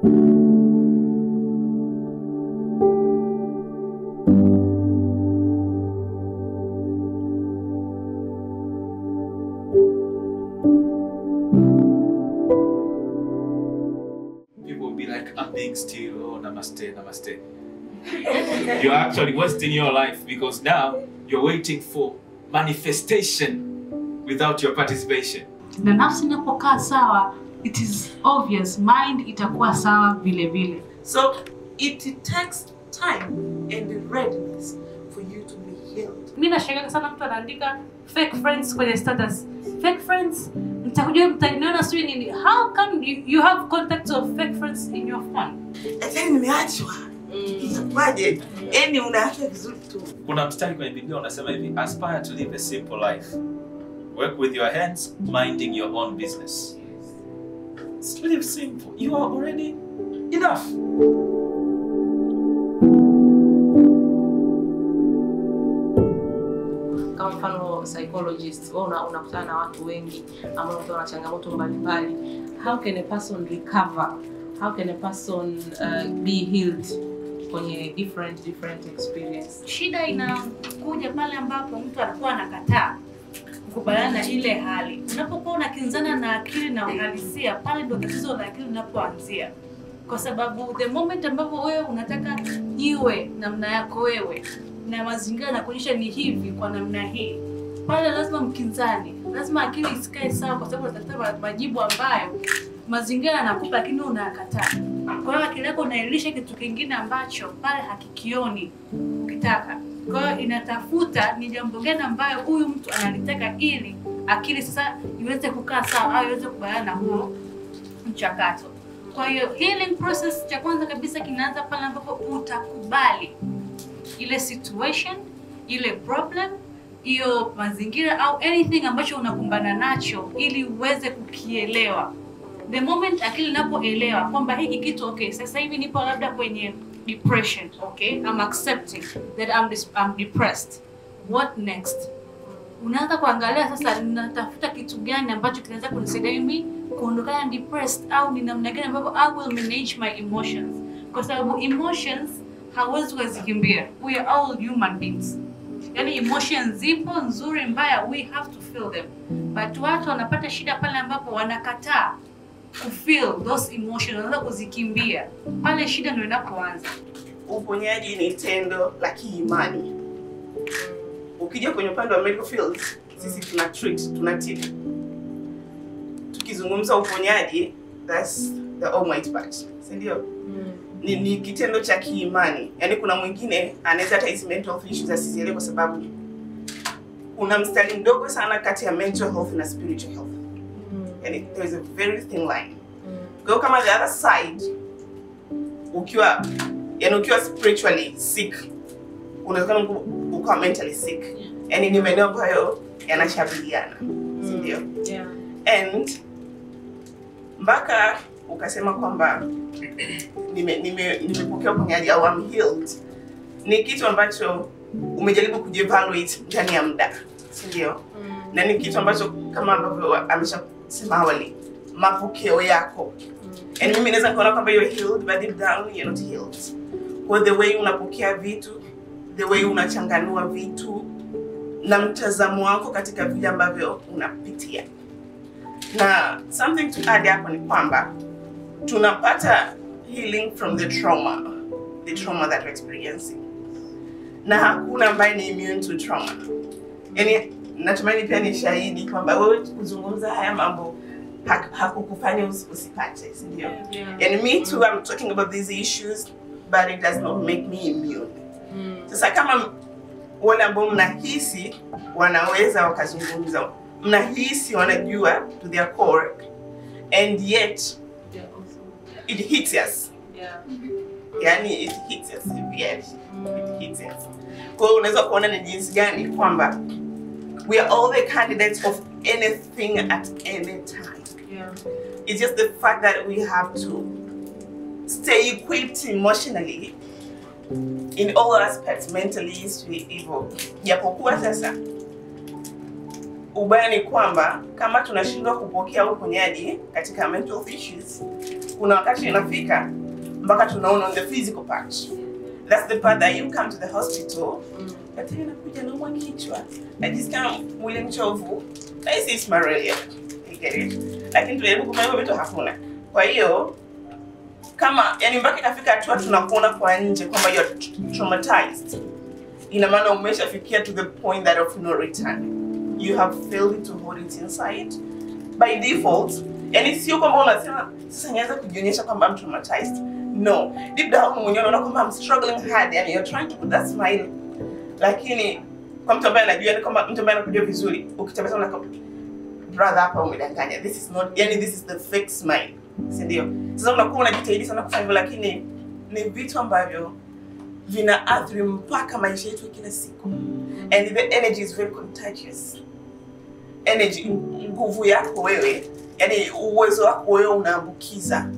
Being still, oh, namaste, namaste. You're actually wasting your life because now you're waiting for manifestation without your participation. Na nafsi inapokaa sawa, it is obvious mind itakuwa sawa vile vile. So it takes time and readiness for you to be healed. Mimi nashangaa sana mtu anaandika fake friends kwenye status. Fake friends, mtaniona sio nini? How come you have contacts of fake friends in your phone? Eti nimeachwa. Itakuwaje? Eni unaacha vizuri tu. Kuna mstari kwenye Biblia unasema hivi, aspire to live a simple life. Work with your hands, minding your own business. Just live simple. You are already enough. Kama mfano psychologist, unakutana na watu wengi ambao wana changamoto mbalimbali. How can a person recover? How can a person be healed kwenye different experience? Shida inakuja pale ambapo mtu anakuwa anakataa kukubaliana na ile hali. Unapokuwa unakinzana na akili na uhalisia, pale ndio tatizo la akili linapoanzia. Kwa sababu the moment ambapo wewe unataka iwe namna yako wewe na mazingira yanakuonyesha ni hivi kwa namna hii, pale lazima mkinzani, lazima akili isikae sawa, kwa sababu unatafuta majibu ambayo mazingira yanakupa lakini unakataa. Kwa hiyo akili yako inailisha kitu kingine ambacho pale hakikioni ukitaka. Kwa hiyo inatafuta ni jambo gani ambayo huyu mtu analitaka ili akili sasa iweze kukaa sawa au iweze kubaliana na huo mchakato. Kwa hiyo healing process cha kwanza kabisa kinaanza pale ambapo utakubali ile situation, ile problem, hiyo mazingira au anything ambacho unakumbana nacho ili uweze kukielewa. The moment akili inapoelewa kwamba hiki kitu okay, sasa hivi nipo labda kwenye depression, okay, I'm accepting that I'm depressed. What next? Unaanza kuangalia sasa ninatafuta kitu gani ambacho kinaweza kunisaidia mimi kuondokana na depressed, au ni namna gani ambapo I will manage my emotions. Kwa sababu emotions hawezi kuzikimbia. We are all human beings. Yani emotions zipo nzuri mbaya, we have to feel them. But watu wanapata shida pale ambapo wanakataa kufeel those emotions, wanaanza kuzikimbia. Pale shida ndio inapoanza. Uponyaji ni tendo la kiimani. Ukija kwenye upande wa medical field, sisi tunatibu. Tukizungumza uponyaji, that's the almighty part. Ndio. Ni kitendo cha kiimani. Yaani kuna mwingine anaweza hata hizi mental health issues asizielewe kwa sababu kuna mstari mdogo sana kati ya mental health na spiritual health. Yaani there is a very thin line. Kwa kama the other side, ukiwa spiritually sick, unaweza kuwa mentally sick. Yaani ni maeneo ambayo yanashabihiana. Ndio. Yeah. And mpaka ukasema kwamba nimepokea uponyaji au I'm healed, ni kitu ambacho umejaribu kujevaluate ndani ya muda, ndio? Na ni kitu ambacho kama ambavyo ameshasema awali, mapokeo yako. And mimi naweza kuona kwamba you're healed, but deep down you're not healed. Kwa the way unapokea vitu, the way unachanganua vitu, na mtazamo wako katika vile ambavyo unapitia. Na something to add hapo ni kwamba tunapata healing from the trauma that we're experiencing. Na hakuna ambaye ni immune to trauma. Yaani natumaini pia ni shahidi kwamba wewe kuzungumza haya mambo hakukufanya usipate, ndio? Yaani me too, I'm talking about these issues, but it does not make me immune. Sasa kama wale ambao mnahisi wanaweza wakazungumza, mnahisi wanajua to their core, and yet it hits us. Yani it hits us, it hits us. Kwa hiyo unaweza kuona ni jinsi gani kwamba we are all the candidates of anything at any time. It's just the fact that we have to stay equipped emotionally in all aspects, mentally, hivyo. Japokuwa sasa ubaya ni kwamba kama tunashindwa kupokea uponyaji katika mental issues, kuna wakati inafika mpaka tunaona on the physical part. That's the part that you come to the hospital. Daktari anakuja anaumwa kichwa, najisikia mwili mchovu, na hisi is malaria. Lakini tunajaribu kufanya hivyo vitu hakuna. Kwa hiyo kama yani mpaka ikafika hatua tunakuona kwa nje kwamba you are traumatized, ina maana umeshafikia to the point that of no return. You have failed to hold it inside by default. Yani sio kwamba unasema sasa nianza kujionyesha kwamba I'm traumatized. No, deep down mwenyewe unaona kwamba I'm struggling hard and you're trying to put that smile. Lakini kwa mtu ambaye anajua, yani kama mtu ambaye anakujua vizuri, ukitabasamu na brother hapa umedanganya. This is not, yani this is the fake smile. Si ndio? Sasa unakuwa unajitahidi sana kufanya hivyo, lakini ni vitu ambavyo vinaathiri mpaka maisha yetu kila siku. And the energy is very contagious. Energy, nguvu yako wewe, yani uwezo wako wewe unaambukiza.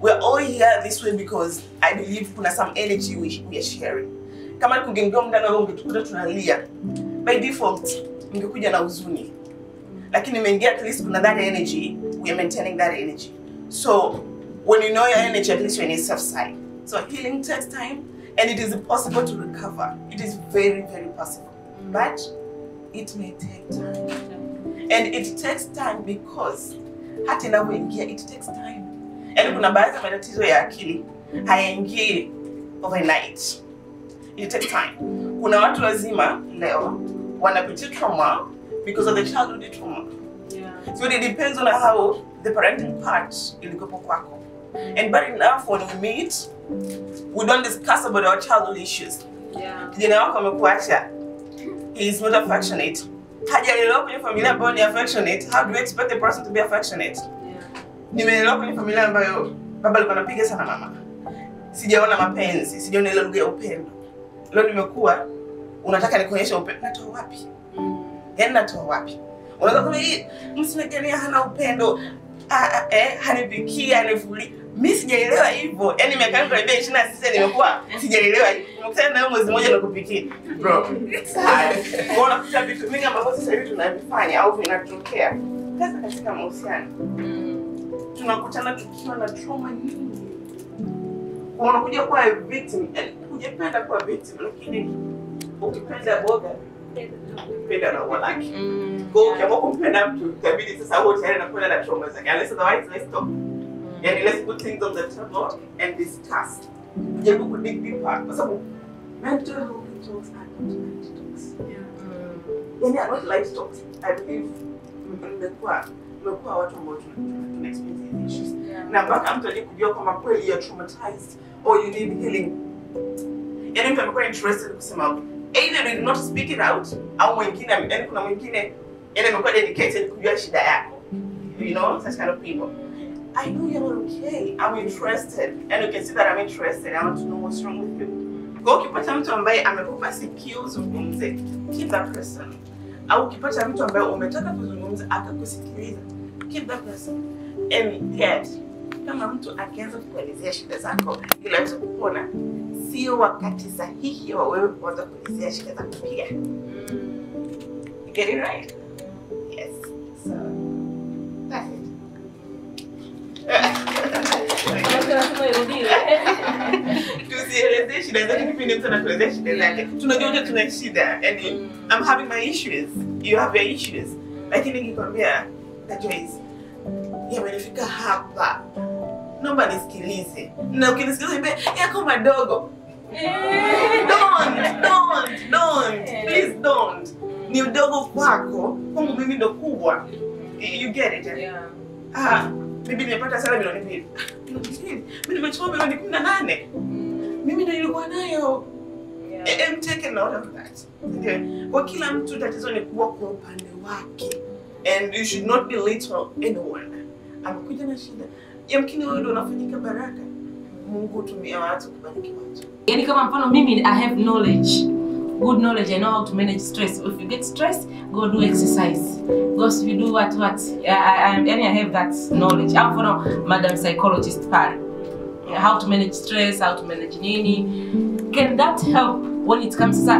We're all here this way because I believe kuna some energy we are sharing. Kama kungeingia mndani wangu ungetukuta tunalia, by default ungekuja na huzuni. Lakini nimeingia at least kuna that energy, we are maintaining that energy. So when you know your energy, at least you're in a safe side. So healing takes time and it is possible to recover. It is very, very possible. But it may take time. And it takes time because hata inapoingia it takes time. And kuna baadhi ya matatizo ya akili hayaingii overnight. It takes time. Kuna watu wazima leo wanapitia trauma because of the childhood trauma. Yeah. So it depends on how the parenting part ilikopo kwako. And but enough when we meet, we don't discuss about our childhood issues. Yeah. Kijana wako amekuacha, he is not affectionate. Hajalelewa kwenye familia ambayo ni affectionate. How do you expect the person to be affectionate? Yeah. Nimelelewa kwenye familia ambayo baba alikuwa anapiga sana mama. Sijaona mapenzi, sijaona ile lugha ya upendo. Leo nimekuwa unataka nikuonyeshe upendo. Natoa wapi? Yaani natoa wapi? Unaweza kusema hii msinigania hana upendo. Hanipikia, hanifuli. Mimi sijaelewa hivyo. Yaani miaka yangu karibia 26 nimekuwa sijaelewa hivyo. Nimekutana nayo mwezi mmoja na kupikia. Bro. Unaona kuta vitu vingi ambavyo sasa hivi tunavifanya au vinatokea. Sasa katika mahusiano. Tunakutana tukiwa na trauma nyingi. Unakuja kuwa victim, hujapenda kuwa victim, lakini ukipenda boga, penda na walaki. Kwa ukiamua kumpenda mtu, itabidi sasa wewe tayari unakwenda na trauma zake. Unless otherwise, let's stop. And let's put things on the table and discuss. Jaribu kudig deeper. Kwa sababu mental health talks are not light talks. Yani are not light talks. I believe mmekuwa watu ambao tuna experience these issues. Na mpaka mtu alikujua kwamba kweli you're traumatized or you need healing. Yani mtu amekuwa interested kusema either you did not speak it out au mwingine, yani kuna mwingine yani amekuwa dedicated kujua shida yako. You know, such kind of people. I know you're not okay. I'm interested. And you can see that I'm interested. I want to know what's wrong with you. Kwa ukipata mtu ambaye amekupa sikio zungumze, keep that person. Au ukipata mtu ambaye umetaka kuzungumza akakusikiliza, keep that person. And yet, kama mtu akianza kuelezea shida zako ili aweze kupona, sio wakati sahihi wa wewe kuanza kuelezea shida zako pia. You get it right? Yes. So, that's it. Tusielezee shida zake, kipindi mtu anakuelezea shida zake. Tunajua wote tuna shida. And I'm having my issues. You have your issues. Lakini nikikwambia, Joyce, yamenifika hapa. Naomba nisikilize. Na ukinisikiliza ibe yako madogo. Don't. Please don't. Ni mdogo kwako, kwangu mimi ndo kubwa. You get it? Yeah. Mimi nimepata sala milioni 2. Mimi nimechukua milioni 18. Mimi ndio nilikuwa nayo. I'm taken out of that. Okay. Kwa kila mtu tatizo ni kuwa kwa upande wake. And you should not belittle anyone. Amekuja na shida. Yamkini wewe ndio unafanyika baraka. Mungu tumia watu kubariki watu. Yani kama mfano mimi I have knowledge. Good knowledge, I know how to manage stress. If you get stressed, go do exercise. Go if you do what. I have that knowledge. I'm for Madam Psychologist pale. How to manage stress, how to manage nini. Can that help when it comes to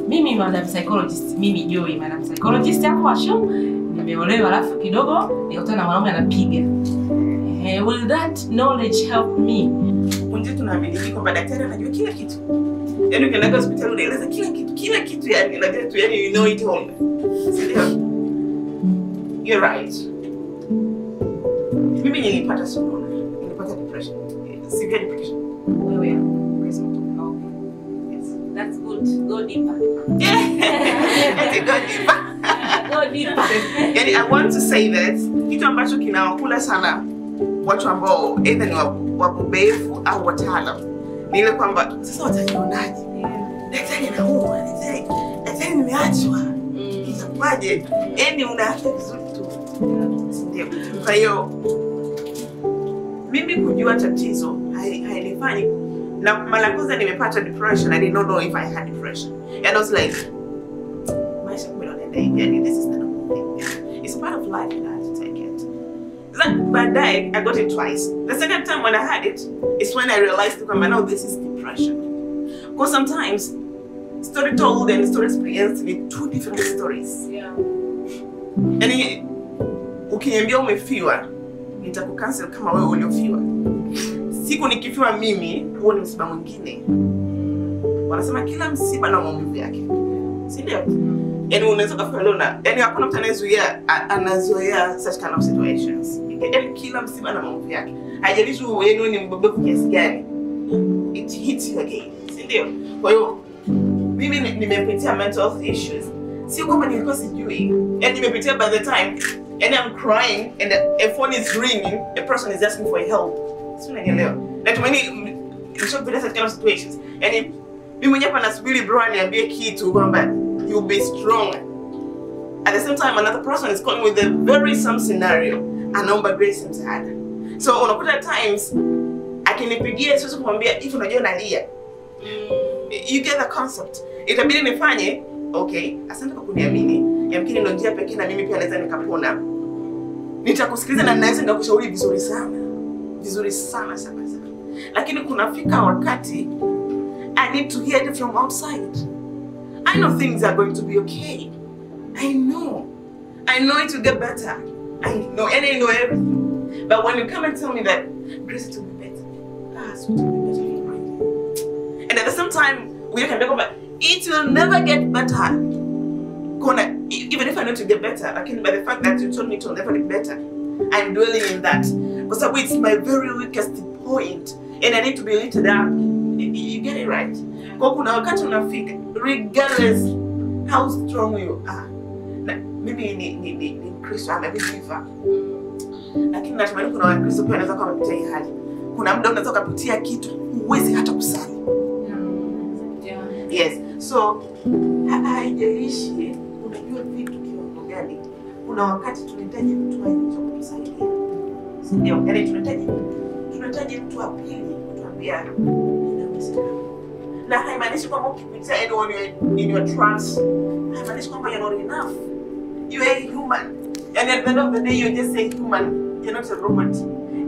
mimi Madam Psychologist, mimi Joy Madam Psychologist hapo asho nimeolewa alafu kidogo nikakutana na mwanaume anapiga. Will that knowledge help me? Unje tunaamini kwamba daktari anajua kila kitu. Yaani ukienda hospitali unaeleza kila kitu yani unajua tu yani you know it all. Sindio? You're right. Mimi nilipata sonona. Nilipata depression. Severe depression. Wewe. Yes. That's good. Go deeper. Go deeper. Go deeper. Yani I want to say that kitu ambacho kinawakula sana watu ambao either ni wabobevu au wataalamu ni ile kwamba sasa watanionaje? Daktari anaumwa, daktari nimeachwa. Itakuwaje? Yaani una afya vizuri tu. Ndio. Kwa hiyo mimi kujua tatizo hainifanyi na mara kwanza nimepata depression. I did not know if I had depression. And I was like, maisha kumeonenda hivi, this is not a good thing. It's a part of life and I have to take it. But I got it twice. The second time when I had it is when I realized that no, this is depression. Because sometimes story told and story experienced with two different stories. Yeah. Yani ukiniambia umefiwa nitakucancel kama wewe uliofiwa. Siku nikifiwa mimi huo ni msiba mwingine. Wanasema kila msiba na maumivu yake. Si ndio? Yani unaweza kufiwa leo na yani hakuna mtu anazoea such kind of situations. Yani kila msiba na maumivu yake. Haijalishi wewe ni mbobevu kiasi gani. It hits you again. Si ndio? Kwa hiyo mimi nimepitia mental health issues. Sio kwamba nilikuwa sijui. Yani nimepitia by the time and I'm crying and a phone is ringing, a person is asking for help. Sio unanielewa? Like many such kind of situations. Yani mimi mwenyewe nasubiri bro aniambie kitu kwamba you be strong. At the same time another person is calling with the very same scenario. Anaomba grace msaada. So unakuta times akinipigia siwezi kumwambia hivi unajua nalia. You get the concept. Itabidi nifanye okay, asante kwa kuniamini. Yamkini ndio njia pekee na mimi pia naweza nikapona. Nitakusikiliza na naweza nikakushauri vizuri sana. Vizuri sana sana. Lakini kunafika wakati I need to hear it from outside. I know things are going to be okay. I know it will get better. I know and I know everything. But when you come and tell me that Grace will be better. It will be better for you. And at the same time we can talk about it will never get better. Even if I know to get better, I can by the fact that you told me it will never get better. I'm dwelling in that. Because it's my very weakest point. And I need to be lifted up. You get it right? Kwa kuna wakati unafika, regardless how strong you are. Maybe ni Kristo ama believer. Lakini natamani kuna Wakristo pia wanaweza kama kupitia hii hali. Kuna muda unaweza kupitia kitu huwezi hata kusali. Yes. So haijalishi unajua vitu kiwango gani. Kuna wakati tunahitaji mtu aje kutusaidia. Ndio, yani tunahitaji mtu wa pili kutuambia na haimaanishi kwamba ukipitia anyone in your trance, haimaanishi kwamba you're not enough. You are human. And at the end of the day, you're just a human. You're not a robot.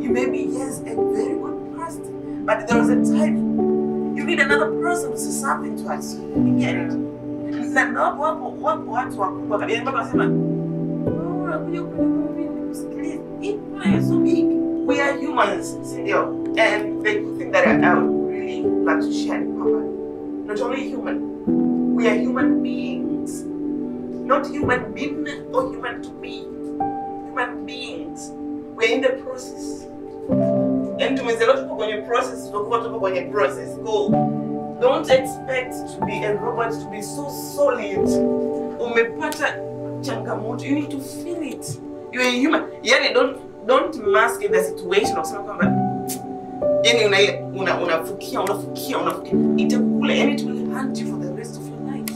You may be, yes, a very good person. But there is a time you need another person to say something to us. You get it? Na wapo watu wakubwa kabisa ambao wanasema, "Oh, so big. We are humans, Senor." And the thing that I would really like to share in Papa, not only human, we are human beings. Not human being or human to be. Human beings. We're in the process. And tumezelewa tuko kwenye process, tuko kwenye process. Go. Don't expect to be a robot, to be so solid. Umepata changamoto, you need to feel it. You're a human. Yani don't mask the situation of something. Yani unafukia. Itakula and it will haunt you for the rest of your life.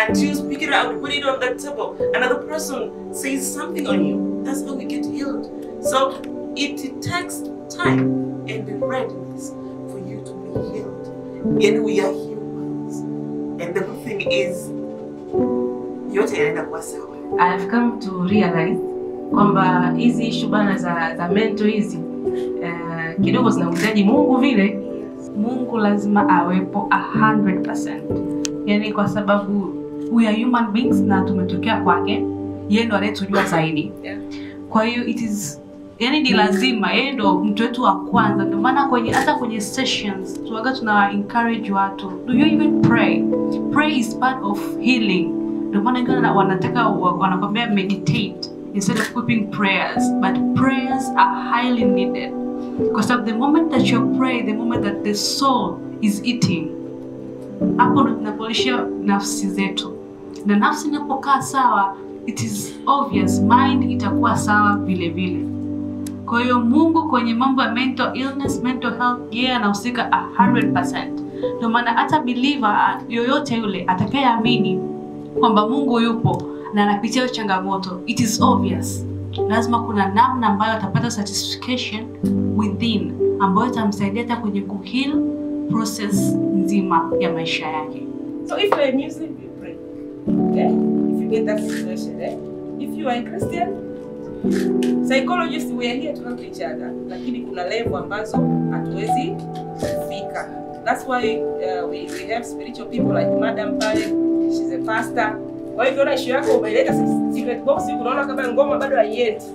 Until you speak it out, put it on the table. Another person says something on you. That's how we get healed. So it takes time and the readiness for you to be healed. And we are humans. And the good thing is, yote yanaenda kwa sawa. I've come to realize kwamba hizi issue bana za mental hizi kidogo zinahitaji Mungu vile. Mungu lazima awepo 100%. Yani kwa sababu we are human beings na tumetokea kwake. Yeye ndo anayetujua zaidi. Kwa hiyo it is yani ni lazima yeye ndo mtu wetu wa kwanza. Ndio maana hata kwenye sessions tuwaga tuna encourage watu, do you even pray? Pray is part of healing. Ndio maana wengine wanataka wanakwambia meditate instead of keeping prayers, but prayers are highly needed, because of the moment that you pray, the moment that the soul is eating, hapo ndo tunapolisha nafsi zetu, na nafsi inapokaa sawa, it is obvious mind itakuwa sawa vile vile. Kwa hiyo Mungu kwenye mambo ya mental illness, mental health, yeye anahusika 100%. Ndio maana hata believer yoyote yule atakayeamini kwamba Mungu yupo na anapitia changamoto, it is obvious lazima kuna namna ambayo atapata satisfaction within ambayo itamsaidia hata kwenye kuheal process nzima ya maisha yake. So if you are a Muslim, you pray. Okay? If you get that situation, eh? If you are a Christian, psychologists, we are here to help each other. Lakini kuna level ambazo hatuwezi kufika. That's why we have spiritual people like Madam Pale, she's a pastor. Kwa hivyo na issue yako umeleta secret box, unaona kama ngoma bado haiendi,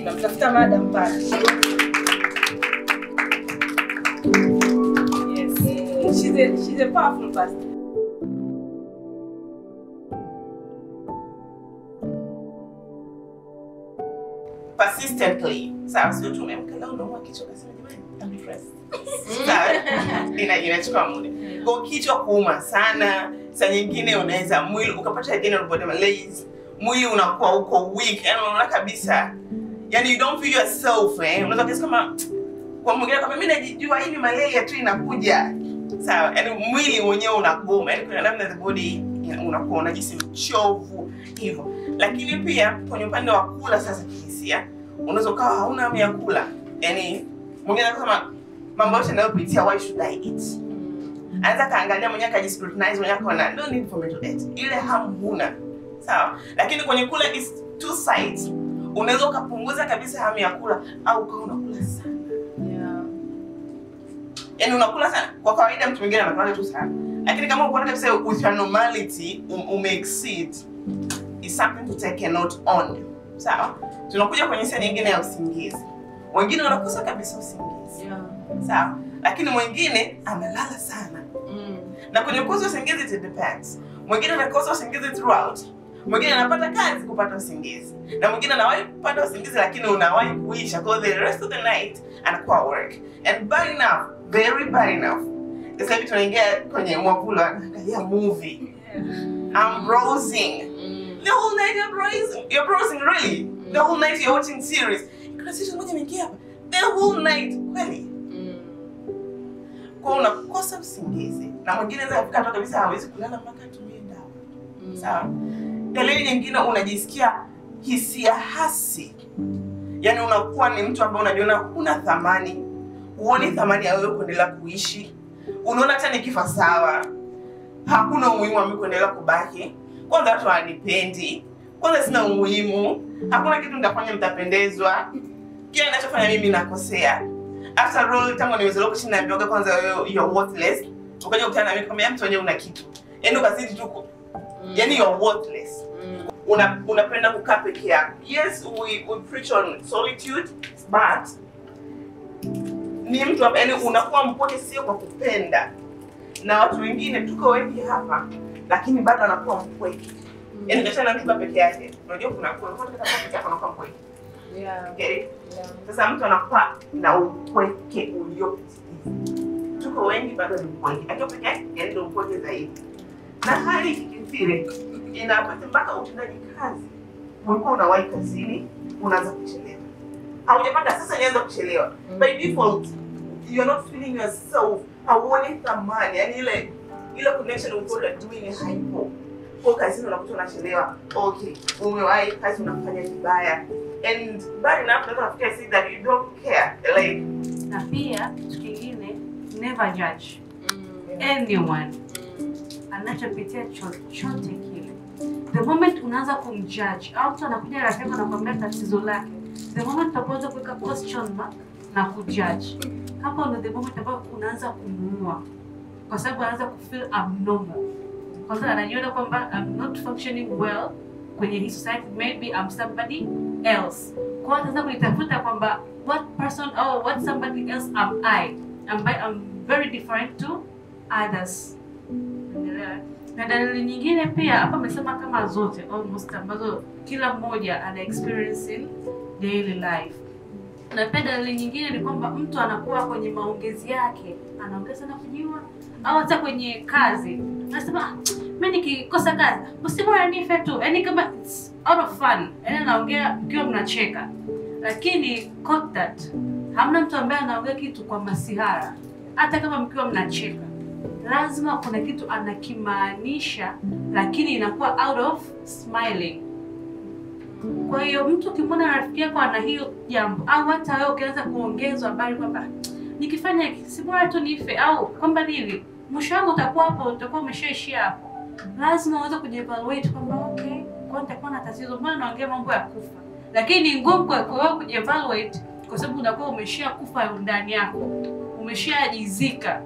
unamtafuta Madam Pale. Yes, she's a powerful pastor. Persistently. Sawa, sio tumemka leo unauma kichwa kasema jamani I'm stressed. Sawa, inachukua muda. Kwa kichwa kuuma sana, saa nyingine unaweza mwili ukapata general body malaise, mwili unakuwa uko weak, yani unaona kabisa. Yani you don't feel yourself, unaweza kesi kama kwa mwingine kama mimi najijua hii ni malaria tu inakuja. Sawa, yani mwili wenyewe unagoma, yani kuna namna the body unakuwa unajisi mchovu hivyo. Lakini pia kwenye upande wa kula sasa kihisia, unaweza ukawa hauna hamu ya kula. Yani mwingine anasema mambo yote ninayopitia, why should I eat? Anza kaangalia mwenyewe akajiscrutinize mwenyewe akaona no need for me to eat. Ile hamu huna. Sawa? Lakini kwenye kula is two sides. Unaweza ukapunguza kabisa hamu ya kula au ukawa unakula sana. Yeah. Yani unakula sana. Kwa kawaida mtu mwingine anakula tu sana. Lakini kama uko kabisa with your normality exceed, is something to take a note on. Sawa? Tunakuja kwenye sehemu nyingine ya usingizi. Wengine wanakosa kabisa usingizi. Yeah. Sawa? Lakini mwingine amelala sana. Na kwenye kukosa usingizi it depends. Mwingine anakosa usingizi throughout. Mwingine anapata kazi kupata usingizi. Na mwingine anawahi kupata usingizi lakini unawahi kuisha kwa the rest of the night anakuwa work. And bad enough, very bad enough. Sasa hivi tunaingia kwenye mwavuli anaangalia movie. I'm browsing. The whole night you're browsing. You're browsing really. The whole night you're watching series. Kuna sisi moja imeingia hapa. The whole night kweli. Kwa unakosa usingizi. Na mwingine anaweza kufika hata kabisa hawezi kulala mpaka atumie dawa. Sawa? Dalili nyingine unajisikia hisia hasi. Yaani unakuwa ni mtu ambaye unajiona huna thamani. Huoni thamani ya wewe kuendelea kuishi. Unaona hata nikifa sawa. Hakuna umuhimu wa mimi kuendelea kubaki. Kwanza watu hawanipendi. Kwanza sina umuhimu. Hakuna kitu nitafanya mtapendezwa. Kile ninachofanya mimi nakosea. After all, tangu nimezaliwa chini na mbioga kwanza wewe you're worthless. Ukaja kukutana na mimi kama mtu mwenyewe una kitu. Yaani ukazidi tu yaani you're worthless. Unapenda kukaa peke yako. Yes, we preach on solitude, but ni mtu yaani unakuwa mpweke sio kwa kupenda. Na watu wengine tuko wengi hapa lakini bado anakuwa mpweke. Yaani kachana mtu peke yake. Unajua kuna mtu peke yake anakuwa mpweke. Yeah. Okay? Yeah. Sasa mtu anakuwa na upweke uliopita. Tuko wengi bado ni mpweke. Akiwa peke yake ndio mpweke zaidi. Na hali ikikithiri inapata mpaka utendaji kazi. Ulikuwa unawahi kazini, unaanza kuchelewa. Haujapata sasa nianza kuchelewa. By default, you're not feeling yourself. Hauoni thamani. Yaani ile connection ulikuwa doing haipo. Kwa kazini unakuta unachelewa. Okay, umewahi kazi unafanya vibaya. And bad enough to see that you don't care. Like, na pia kitu kingine, never judge anyone anachopitia chochote kile. The moment unaanza kumjudge au mtu anakuja anasema na kuambia tatizo lake, the moment utaanza kuweka question mark na kujudge, hapo ndio the moment ambapo unaanza kumuua, kwa sababu anaanza kufeel abnormal. Kwa sababu anajiona kwamba I'm not functioning well kwenye hii society, maybe I'm somebody else. Kwa hiyo ataanza kuitafuta kwamba what person or what somebody else am I? I'm very different to others. Na dalili nyingine pia hapa amesema kama zote almost ambazo kila mmoja ana experience in daily life. Na pia dalili nyingine ni kwamba mtu anakuwa kwenye maongezi yake, anaongea sana kujiua, au hata kwenye kazi. Anasema mimi nikikosa kazi, usibora nife tu. Yaani kama it's out of fun. Yaani anaongea mkiwa mnacheka. Lakini quote that. Hamna mtu ambaye anaongea kitu kwa masihara. Hata kama mkiwa mnacheka. Lazima kuna kitu anakimaanisha, lakini inakuwa out of smiling. Kwa hiyo mtu ukimwona rafiki yako ana hiyo jambo, au hata wewe ukianza kuongezwa habari kwamba nikifanya si bora tu nife, au kwamba nini, mwisho wangu utakuwa hapo, utakuwa umeshaishia hapo. Lazima uweze kujievaluate kwamba okay, kwa nitakuwa na tatizo, mbona naongea mambo ya kufa. Lakini ni ngumu kwa wewe kujievaluate kwa sababu unakuwa umeshia kufa ndani yako, umeshajizika.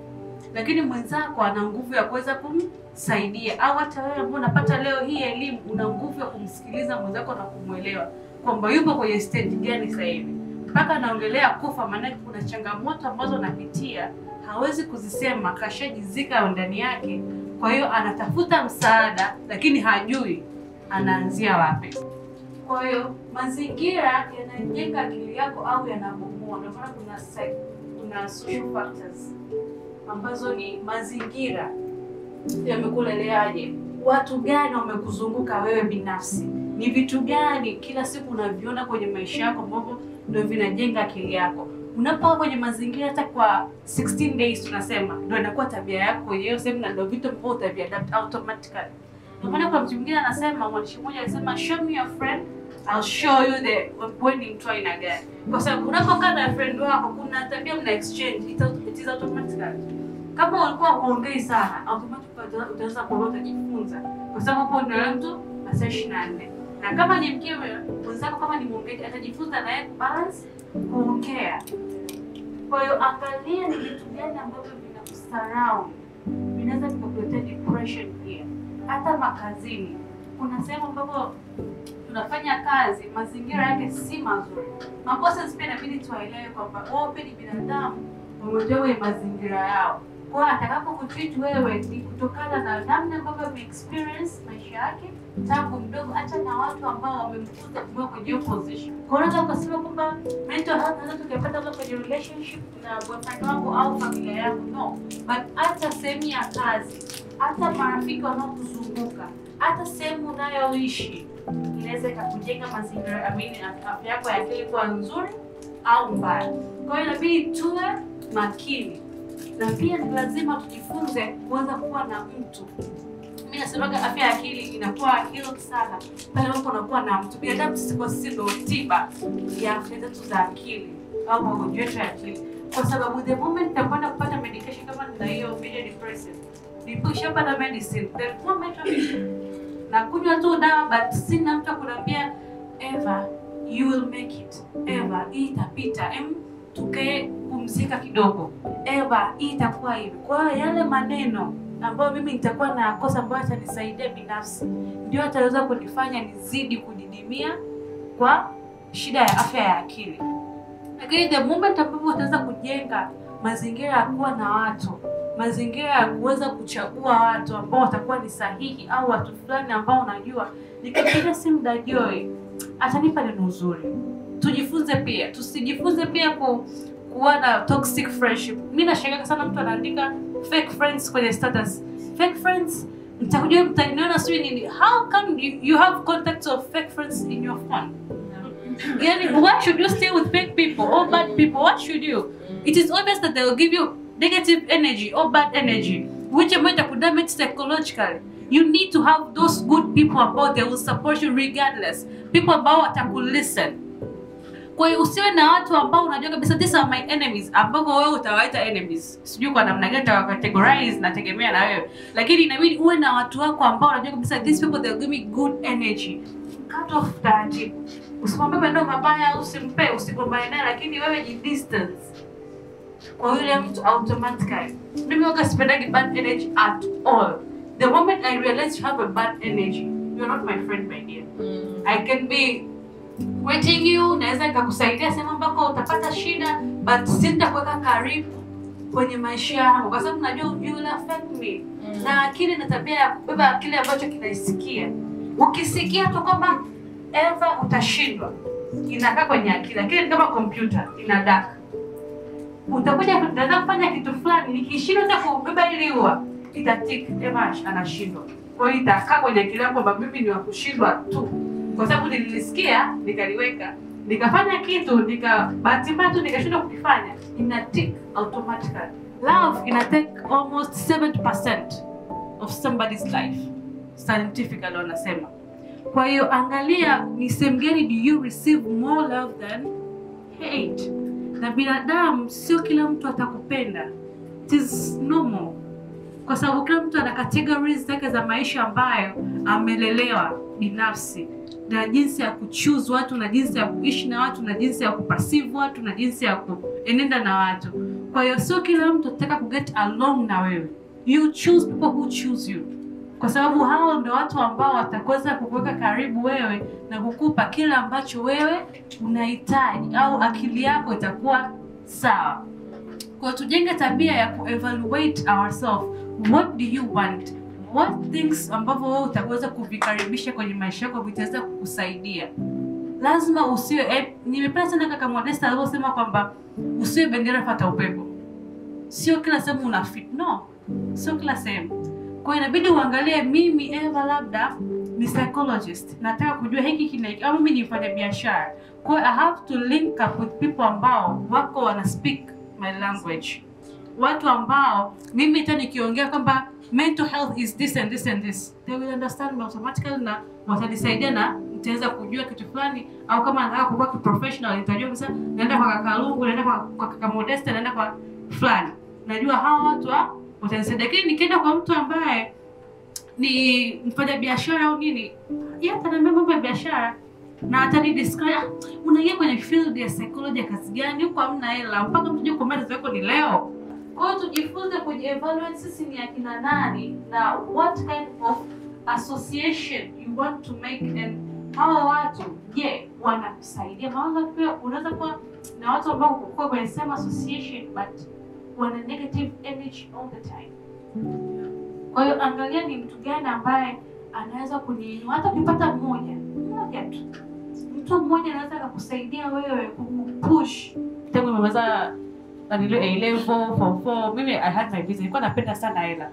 Lakini mwenzako ana nguvu ya kuweza kumsaidia, au hata wewe ambao unapata leo hii elimu una nguvu ya kumsikiliza mwenzako na kumuelewa kwamba yupo kwenye stage gani sasa hivi. Mpaka anaongelea kufa, maana kuna changamoto ambazo anapitia hawezi kuzisema, kashajizika ndani yake. Kwa hiyo anatafuta msaada lakini hajui anaanzia wapi. Kwa hiyo mazingira yanajenga akili yako au yanabomoa. Ndio maana kuna social factors ambazo ni mazingira yamekuleleaje, watu gani wamekuzunguka wewe binafsi, ni vitu gani kila siku unaviona kwenye maisha yako ambavyo ndio vinajenga akili yako. Unapokuwa kwenye mazingira hata kwa 16 days tunasema ndio inakuwa tabia yako kwenye hiyo sehemu, na ndio vitu ambavyo utaviadapt automatically. Ndio maana kwa mtu mwingine anasema, mwandishi mmoja alisema, show me your friend, I'll show you the winning twine again. Kwa sababu unapokaa na friend wako kuna tabia mna exchange, it is automatically. Kama ulikuwa huongei sana, automatically utaanza kuona, utajifunza. Kwa sababu hapo ndio mtu masaa 24. Na kama ni mkewe mwenzako, kama ni mwongeaji, atajifunza na yeye balance kuongea. Kwa hiyo angalia ni vitu gani ambavyo vinakusurround. Vinaweza kukuletea depression pia. Hata makazini. Kuna sehemu ambapo tunafanya kazi, mazingira yake si mazuri. Mabosses pia inabidi tuwaelewe kwamba wao pia ni binadamu, wamejenga mazingira yao. Kwa atakapo kutreat wewe ni kutokana na namna ambavyo ame-experience maisha yake tangu mdogo, hata na watu ambao wamemkuza kwa kwenye position. Kwa hiyo unaweza kusema kwamba mental health unaweza tukapata kwenye relationship na boyfriend wako au familia yako, no. But hata sehemu ya kazi, hata marafiki wanaokuzunguka, hata sehemu unayoishi inaweza kukujenga mazingira, afya yako ya akili kuwa nzuri au mbaya. Kwa hiyo inabidi tuwe makini. Na pia ni lazima tujifunze kuweza kuwa na mtu. Mimi nasemaga afya ya akili inakuwa healed sana pale unapo unakuwa na mtu. Binadamu sisi kwa sisi ndio tiba ya afya zetu za akili au magonjwa yetu ya akili. Kwa sababu the moment utakwenda kupata medication kama ndio hiyo major depressive, nipishapata medicine, the moment na kunywa tu dawa, but sina mtu akunambia Eva you will make it, Eva itapita, tukae kumzika kidogo, Eva itakuwa hivi. Kwa hiyo yale maneno ambayo mimi nitakuwa na kosa ambayo atanisaidia binafsi ndio ataweza kunifanya nizidi kudidimia kwa shida ya afya ya akili. Lakini the moment ambapo utaweza kujenga mazingira ya kuwa na watu, mazingira ya kuweza kuchagua watu ambao watakuwa ni sahihi, au watu fulani ambao unajua nikipiga simu Dajoy atanipa neno nzuri. Tujifunze pia, tusijifunze pia kuwa na toxic friendship. Mimi nashangaa sana mtu anaandika fake friends kwenye status. Fake friends, mtakujua mtaniona sio nini. How come you have contacts of fake friends in your phone? Yani, why should you stay with fake people or bad people? What should you? It is obvious that they will give you negative energy or bad energy, which might damage psychologically. You need to have those good people about they will support you regardless. People ambao watakulisten. Kwa hiyo usiwe na watu ambao unajua kabisa these are my enemies, ambao wewe utawaita enemies. Sijui kwa namna gani utawacategorize, nategemea na wewe. Lakini inabidi uwe na watu wako ambao unajua kabisa these people they will give me good energy. Cut off taratibu. Usimwambie maneno mabaya, usimpe, usigombane naye, lakini wewe distance kwa yule mtu automatically. Mimi huwa sipendagi bad energy at all. The moment I realize you have a bad energy, you're not my friend, my dear. I can be waiting you, naweza nikakusaidia sema ambako utapata shida, but sitakuweka karibu kwenye maisha yangu kwa sababu najua you will affect me. Na akili na tabia ya kubeba kile ambacho kinaisikia. Ukisikia tu kwamba Eva utashindwa, inakaa kwenye akili. Akili kama kompyuta ina dark. Utakuja kufanya kitu fulani, nikishindwa hata kubeba ile huwa itatik Eva anashindwa. Kwa hiyo itakaa kwenye akili yangu kwamba mimi ni wa kushindwa tu. Kwa sababu nilisikia, nikaliweka, nikafanya kitu, bahati mbaya tu nikashindwa kukifanya, ina tick automatically. Love ina take almost 70% of somebody's life. Scientifically wanasema. Kwa hiyo angalia ni sehemu gani do you receive more love than hate. Na binadamu sio kila mtu atakupenda. It is normal. Kwa sababu kila mtu ana categories zake za maisha ambayo amelelewa binafsi. Na jinsi ya kuchoose watu, na jinsi ya kuishi na watu, na jinsi ya kuperceive watu, na jinsi ya kuenenda na watu. Kwa hiyo sio kila mtu atataka kuget along na wewe. You choose people who choose you. Kwa sababu hao ndio watu ambao watakweza kukuweka karibu wewe na kukupa kila ambacho wewe unahitaji au akili yako itakuwa sawa. Kwa tujenge tabia ya kuevaluate ourselves. What do you want? What things ambavyo wewe utaweza kuvikaribisha kwenye maisha yako vitaweza kukusaidia. Lazima usiwe nimependa sana kaka Modesta aliyosema kwamba usiwe bendera fata upepo. Sio kila sehemu una fit. No. Sio kila sehemu. Kwa hiyo inabidi uangalie mimi Eva labda ni psychologist. Nataka kujua hiki kile au mimi ni mfanyabiashara. Kwa hiyo I have to link up with people ambao wako wana speak my language. Watu ambao mimi hata nikiongea kwamba mental health is this and this and this, they will understand me automatically na watanisaidia na nitaweza kujua kitu fulani. Au kama nataka kuwa professional nitajua sasa naenda kwa kaka Lungu, naenda kwa kaka Modesta, naenda kwa fulani. Najua hawa watu watanisaidia. Lakini nikienda kwa mtu ambaye ni mfanya biashara au nini, yeye ataniambia mambo ya biashara na atani describe unaingia kwenye field ya psychology ya kazi gani, huko hamna hela mpaka mtuje comment zako ni leo. Kwa hiyo tujifunze kwenye evaluate sisi ni akina nani na what kind of association you want to make, and hawa watu wanakusaidia. Maana pia unaweza kuwa na watu ambao kwa kwenye same association but wana negative energy all the time. Kwa hiyo angalia ni mtu gani ambaye anaweza kuniinua. Hata ukipata mmoja tu, mtu mmoja anaweza kukusaidia wewe kupush. Tangu nimeweza A-level, form 4, mimi I had my business. Nilikuwa napenda sana hela.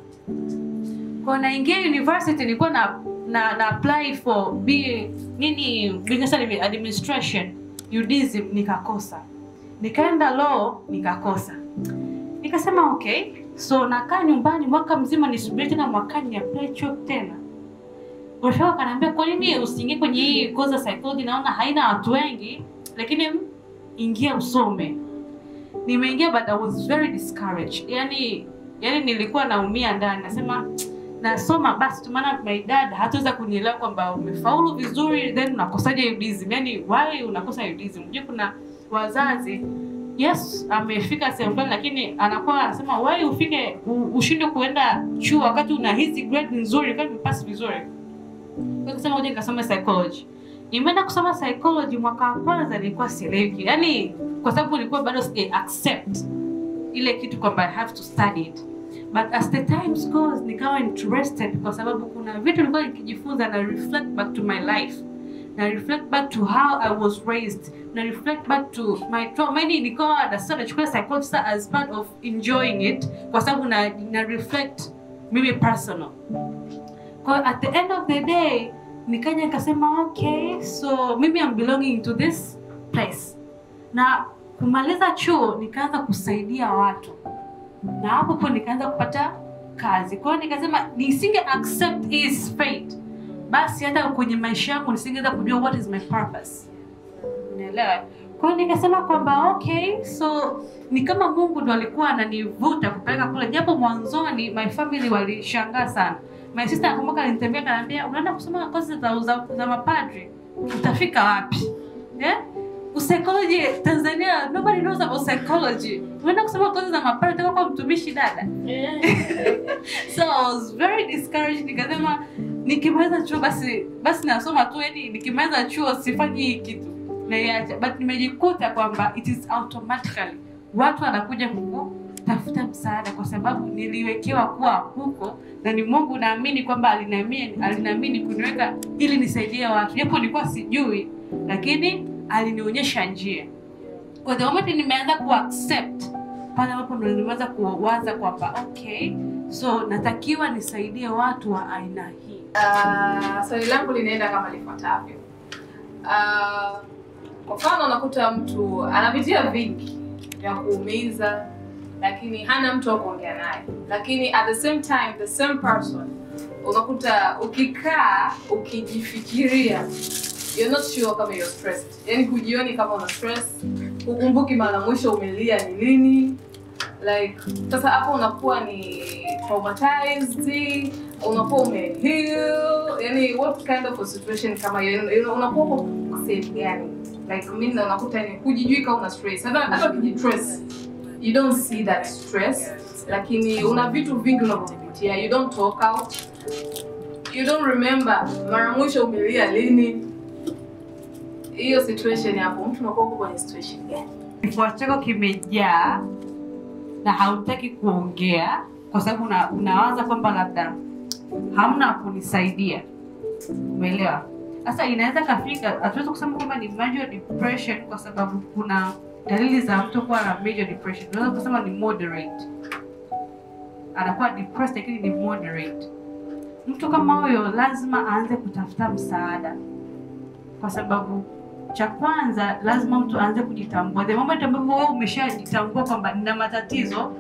Kwa naingia university nilikuwa na apply for business administration, UDSM nikakosa. Nikaenda law nikakosa. Nikasema okay, so nakaa nyumbani mwaka mzima nisubiri tena mwakani ya apply chuo tena. Washaka kananiambia kwa nini usiingie kwenye hii koza psychology, naona haina watu wengi, lakini ingia usome. Nimeingia but I was very discouraged. Yaani nilikuwa naumia ndani. Nasema nasoma basi tu maana my dad hataweza kunielewa kwamba umefaulu vizuri then unakosaje UDSM. Yaani why unakosa UDSM? Unajua kuna wazazi yes amefika sehemu fulani lakini anakuwa anasema why ufike ushinde kuenda chuo wakati una hizi grade nzuri kama umepass vizuri. Kwa kusema ngoja nikasome psychology. Nimeenda kusoma psychology mwaka wa kwanza nilikuwa sielewi. Yaani kwa sababu nilikuwa bado sija accept ile kitu kwamba I have to study it. But as the times goes nikawa interested kwa sababu kuna vitu nilikuwa nikijifunza na reflect back to my life. Na reflect back to how I was raised. Na reflect back to my trauma. Many nikawa understand nachukua psychology as part of enjoying it kwa sababu na reflect mimi personal. Kwa at the end of the day nikaja nikasema okay, so mimi I'm belonging to this place. Na kumaliza chuo nikaanza kusaidia watu. Na hapo nikaanza kupata kazi. Kwa hiyo nikasema nisinge accept his fate. Basi hata kwenye maisha yangu nisingeweza kujua what is my purpose. Unaelewa? Kwa hiyo nikasema kwamba okay, so ni kama Mungu ndo alikuwa ananivuta kupeleka kule. Japo mwanzoni my family walishangaa sana. My sister nakumbuka alinitembea akaniambia unaenda kusoma kozi za mapadri. Utafika wapi? Psychology Tanzania, nobody knows about psychology. Unaenda kusoma kozi za mapadri utakuwa kwa mtumishi dada. So I was very discouraged. Nikasema nikimaliza chuo basi nasoma tu, yani nikimaliza chuo sifanyi hii kitu naiacha. But nimejikuta kwamba it is automatically watu wanakuja kutafuta msaada kwa sababu niliwekewa kuwa huko, na ni Mungu naamini kwamba aliniamini kuniweka ili nisaidie watu. Japo nilikuwa sijui, lakini alinionyesha njia. Kwa the moment nimeanza kuaccept, pale hapo ndo nilianza kuwaza kwamba okay, so natakiwa nisaidie watu wa aina hii. Swali langu linaenda kama lifuatavyo. Kwa mfano unakuta mtu anapitia vingi vya kuumiza, lakini hana mtu wa kuongea naye. Lakini at the same time, the same person, unakuta ukikaa, ukijifikiria, you're not sure kama you're stressed. Yani hujioni kama una stress, hukumbuki mara mwisho umelia ni lini. Like, sasa hapo unakuwa ni traumatized, unakuwa umeheal. Yani what kind of a situation kama hiyo, unakuwa kwa state gani? Like mimi unakuta ni hujijui kama una stress. Hata ukijistress, you don't see that stress. Lakini una vitu vingi unavyopitia, you don't talk out. You don't remember mara mwisho umelia lini. Hiyo situation hapo mtu unakuwa kwenye situation gani? Kifua chako kimejaa na hautaki kuongea kwa sababu unawaza kwamba labda hamna kunisaidia. Umeelewa? Sasa inaweza kafika, hatuwezi kusema kwamba ni major depression kwa sababu kuna dalili za mtu kuwa na major depression. Unaweza kusema ni moderate. Anakuwa depressed lakini ni moderate. Mtu kama huyo lazima aanze kutafuta msaada. Kwa sababu cha kwanza lazima mtu aanze kujitambua. The moment ambapo wewe umeshajitambua kwamba nina matatizo,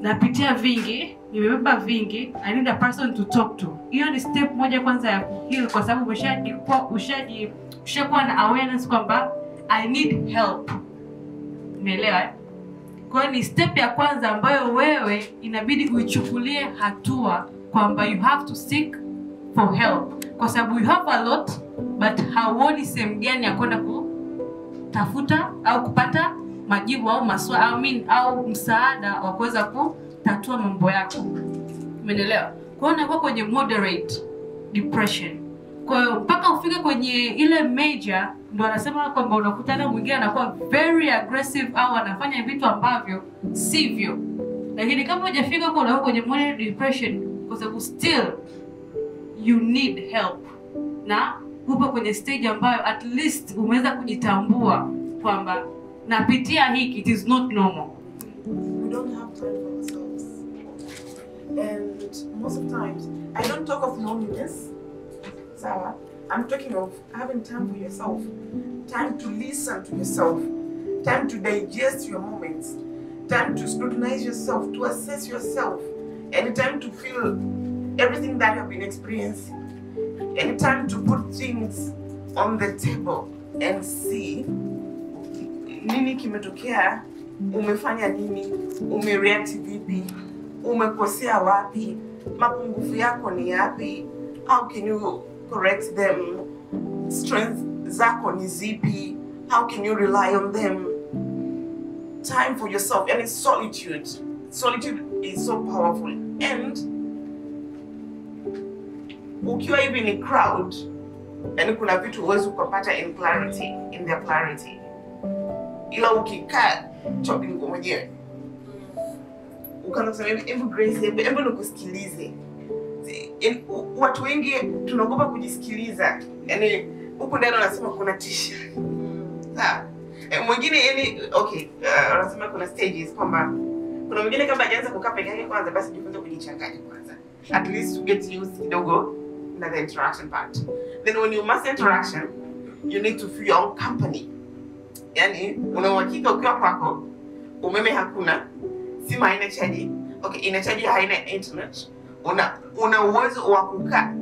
napitia vingi, nimebeba vingi, I need a person to talk to. Hiyo ni step moja kwanza ya kuheal kwa sababu ushakuwa na awareness kwamba I need help. Umeelewa? Kwa hiyo ni step ya kwanza ambayo wewe inabidi uichukulie hatua kwamba you have to seek for help. Kwa sababu you have a lot but hauoni sehemu gani ya kwenda kutafuta au kupata majibu au maswali au msaada wa kuweza kutatua mambo yako. Umeelewa? Kwa hiyo unakuwa kwenye moderate depression. Kwa hiyo mpaka ufike kwenye ile major ndo anasema kwamba unakutana mwingine anakuwa very aggressive au anafanya vitu ambavyo sivyo. Lakini kama hujafika huko unakuwa kwenye moderate depression kwa sababu still you need help. Na upo kwenye stage ambayo at least umeweza kujitambua kwamba napitia hiki, it is not normal. We don't have time for ourselves. And most of the times, I don't talk of loneliness, Sarah. I'm talking of having time for yourself. Time to listen to yourself. Time to digest your moments. Time to scrutinize yourself, to assess yourself. And time to feel everything that you have been experiencing. And time to put things on the table and see nini kimetokea, umefanya nini, umereact vipi, umekosea wapi, mapungufu yako ni yapi, how can you correct them, strength zako ni zipi, how can you rely on them. Time for yourself, and it's solitude. Solitude is so powerful. And ukiwa hivi ni crowd, yani kuna vitu huwezi kupata in their clarity. Ila ukikaa chopping kwa mwenyewe, ukaanza kusema hebu Grace, hebu nikusikilize. Watu wengi tunaogopa kujisikiliza. Yani huko ndani wanasema kuna tisha. Sawa. Mwingine yani okay, wanasema kuna stages kwamba kuna mwingine kama hajaanza kukaa peke yake kwanza basi jifunze kujichanganya kwanza. At least to get used kidogo na the interaction part. Then when you must interaction, you need to feel your own company. Yani una uhakika ukiwa kwako, umeme hakuna, simu haina chaji. Okay, ina chaji haina internet. Una uwezo wa kukaa,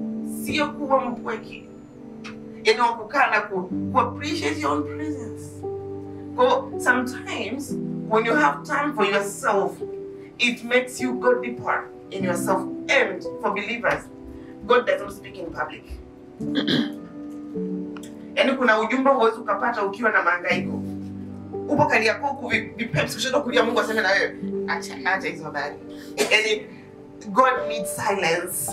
sio kuwa mpweke. Yani wa kukaa na ku appreciate your own presence. Sometimes when you have time for yourself, it makes you go deeper in yourself. And for believers, God doesn't speak in public. Yani kuna ujumbe huwezi ukapata ukiwa na mahangaiko. Upo kali yako huku vipeps kushoto kulia, Mungu aseme na wewe acha hizo habari. Yani God needs silence.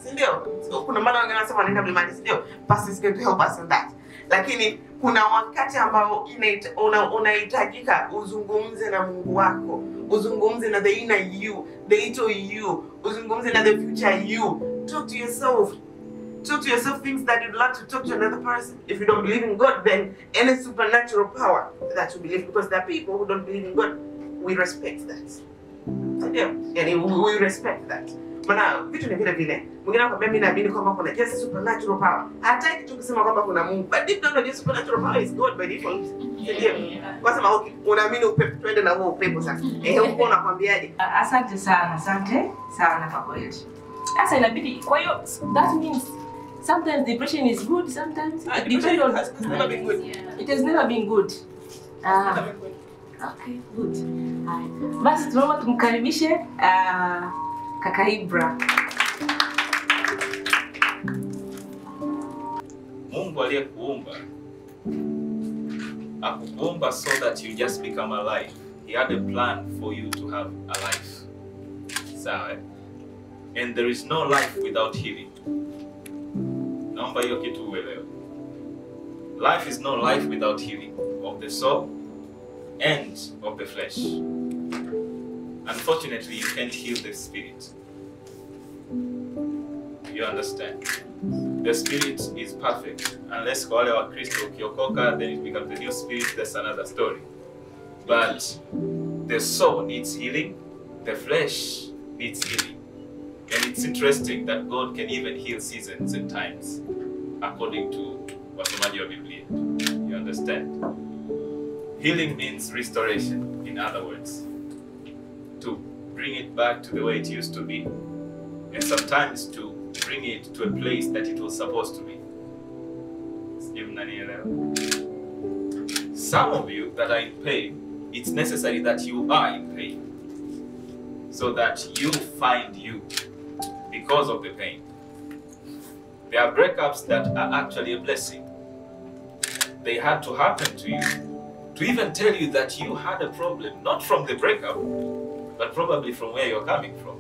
si ndio? So, kuna maana wengine wanasema wanaenda mlimani, si ndio? Pastor is going to help us in that. Lakini kuna wakati ambao unahitajika uzungumze na Mungu wako, uzungumze na the inner you, the little you, uzungumze na the future you. Talk to yourself. Talk to yourself things that you'd like to talk to another person. If you don't believe in God, then any supernatural power that you believe, because there are people who don't believe in God, we respect that. Ndio, yani we respect that. Maana vitu ni vile vile. Mwingine anakuambia mimi naamini kwamba kuna just supernatural power. Hataki tu kusema kwamba kuna Mungu. But deep down the supernatural power is God by default. Ndio. Kwa sababu okay, unaamini upepo, twende na huo upepo sasa. Huko unakwambiaje? Asante sana kwa kweli. Sasa inabidi, kwa hiyo that means sometimes depression is good, sometimes it depends on. Has never been good. It has never been good. Okay, good. Basi tunaomba tumkaribishe kaka Ibra. Mungu aliyekuumba akukuumba so that you just become alive. He had a plan for you to have a life. Sawa? And there is no life without healing. Naomba hiyo kitu uelewe. Life is no life without healing of the soul and of the flesh. Unfortunately, you can't heal the spirit. You understand? The spirit is perfect. Unless kwa wale wa Kristo ukiokoka, then it becomes the new spirit, that's another story. But the soul needs healing, the flesh needs healing. And it's interesting that God can even heal seasons and times, according to wasomaji wa Biblia. You understand? Healing means restoration, in other words. To bring it back to the way it used to be. And sometimes to bring it to a place that it was supposed to be. Some of you that are in pain, it's necessary that you are in pain, so that you find you because of the pain. There are breakups that are actually a blessing. They had to happen to you to even tell you that you had a problem, not from the breakup, but probably from where you're coming from.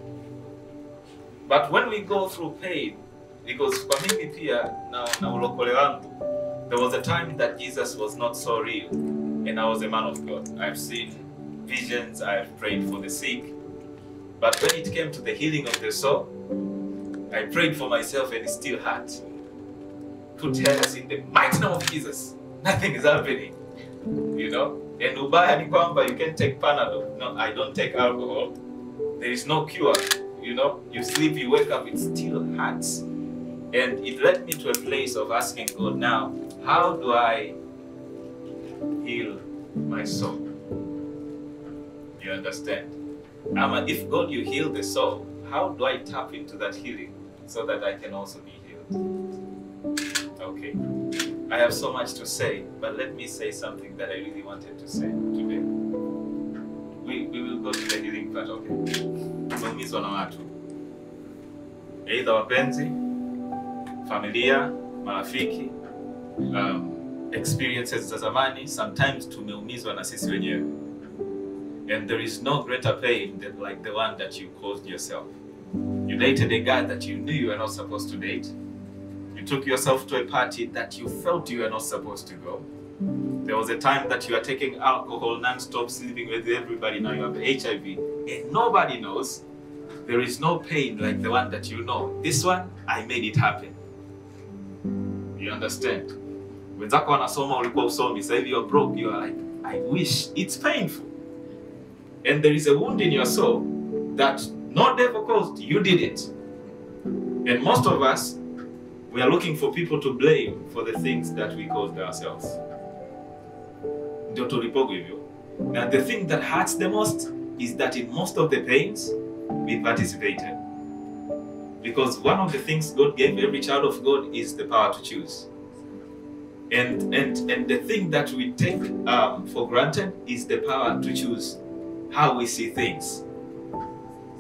But when we go through pain, because kwa mimi pia na ulokole wangu, there was a time that Jesus was not so real, and I was a man of God. I've seen visions, I've prayed for the sick, but when it came to the healing of the soul, I prayed for myself and it still hurt. Put hands in the mighty name of Jesus. Nothing is happening. You know? And ubaya ni kwamba you can take Panadol. No, I don't take alcohol. There is no cure. You know? You sleep, you wake up, it still hurts. And it led me to a place of asking God, now, how do I heal my soul? You understand? If God, you heal the soul, how do I tap into that healing so that I can also be healed? Okay. I have so much to say, but let me say something that I really wanted to say today. We will go to the healing part, okay? Tumeumizwa na watu. Either wapenzi, familia, marafiki, experiences za zamani, sometimes tumeumizwa na sisi wenyewe. And there is no greater pain than like the one that you caused yourself. You dated a guy that you knew you were not supposed to date. You took yourself to a party that you felt you were not supposed to go. There was a time that you are taking alcohol non-stop, sleeping with everybody, now you have HIV, and nobody knows. There is no pain like the one that you know. This one, I made it happen. You understand? Wenzako wanasoma ulikuwa usomi, sasa hivi you're broke, you are like, I wish. It's painful. And there is a wound in your soul that no devil caused, you did it. And most of us, we are looking for people to blame for the things that we caused ourselves. Now the thing that hurts the most is that in most of the pains, we participated. Because one of the things God gave every child of God is the power to choose. And the thing that we take for granted is the power to choose how we see things,